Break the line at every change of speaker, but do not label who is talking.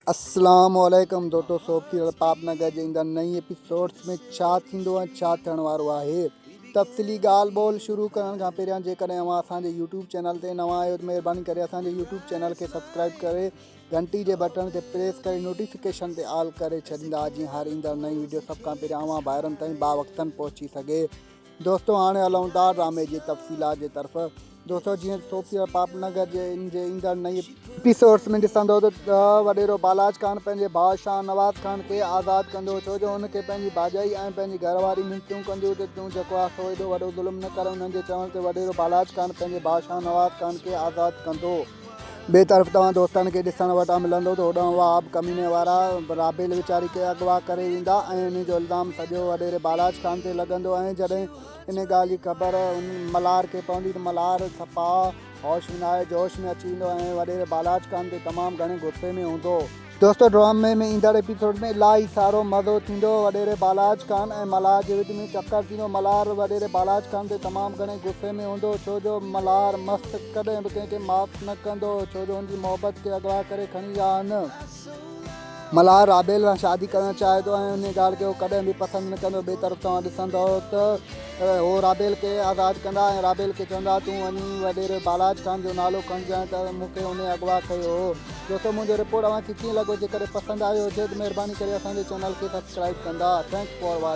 अस्सलामुअलैकुम दोस्तों, सोबती पापनगर जे ईंदड़ नई एपिसोड्स में छा थींदो ऐं छा थियण वारो आहे। तफ़सीली ॻाल्हि ॿोल शुरू करण खां पहिरियां जेकॾहिं अव्हां असांजे यूट्यूब चैनल ते नवां आहियो त महिरबानी करे असांजे यूट्यूब चैनल खे सब्सक्राइब करे घंटी जे बटन ते प्रेस करे नोटिफिकेशन ते ऑल करे छॾींदा, जीअं हर ईंदड़ नई वीडियो सभ खां पहिरियां अव्हां ॿाहिरनि ताईं बावक़्तनि पहुची सघे। दोस्तों हाणे हलूं था ड्रामे जी तफ़सीलात जे तरफ़। दोस्तों जीअं सोबती पापनगर जे ईंदड़ नई एपिसोड्स में ॾिसंदो त वॾेरो बालाज ख़ान पंहिंजे भाउ शाह नवाज़ ख़ान खे आज़ादु कंदो, छो जो हुनखे पंहिंजी भाॼाई ऐं पंहिंजी घरवारी मिनतियूं कंदियूं त तूं जेको आहे सो एॾो वॾो ज़ुल्म न कर। उन्हनि जे चवण ते वॾेरो बालाज ख़ान पंहिंजे भाउ शाह नवाज़ ख़ान खे आज़ादु कंदो। ॿिए तरफ़ तव्हां दोस्तनि खे ॾिसण वटां मिलंदो त होॾां वाब कमीने वारा राबेल वीचारी खे अगवा करे वेंदा ऐं उन जो इल्ज़ाम सॼो वॾेरे बालाज ख़ान ते लॻंदो। ऐं जॾहिं इन ॻाल्हि जी ख़बर मल्हार खे पवंदी त मल्हार सफ़ा होश में आहे, जोश में अची वेंदो ऐं वॾेरे बालाज ख़ान ते तमामु घणे गुस्से में हूंदो। दोस्तों ड्रामे में ईंदड़ एपिसोड में इलाही सारो मज़ो थींदो। वॾेरे बालाज ख़ान ऐं मल्हार जे विच में टक्कर थींदो। मल्हार वॾेरे बालाज ख़ान ते तमामु घणे गुस्से में हूंदो, छो जो मल्हार मस्तु कॾहिं बि कंहिंखे माफ़ न कंदो, छो जो हुनजी मोहबत खे अगवा करे खणी विया आहिनि। मल्हार राबेल सां शादी करणु चाहे थो ऐं उन ॻाल्हि खे उहो कॾहिं बि पसंदि न कंदो। ॿिए तरफ़ तव्हां ॾिसंदो त हो राबेल खे आज़ादु कंदा ऐं राबेल खे चवंदा तूं वञी वॾेरे बालाज ख़ान जो नालो खणिजांइ त मूंखे उन अगवा कयो हो। दोस्तों मुंहिंजो रिपोर्ट अव्हांखे कीअं लॻो? जेकॾहिं पसंदि आयो हुजे त महिरबानी करे असांजे चैनल खे सब्सक्राइब कंदा। Thanks for watching.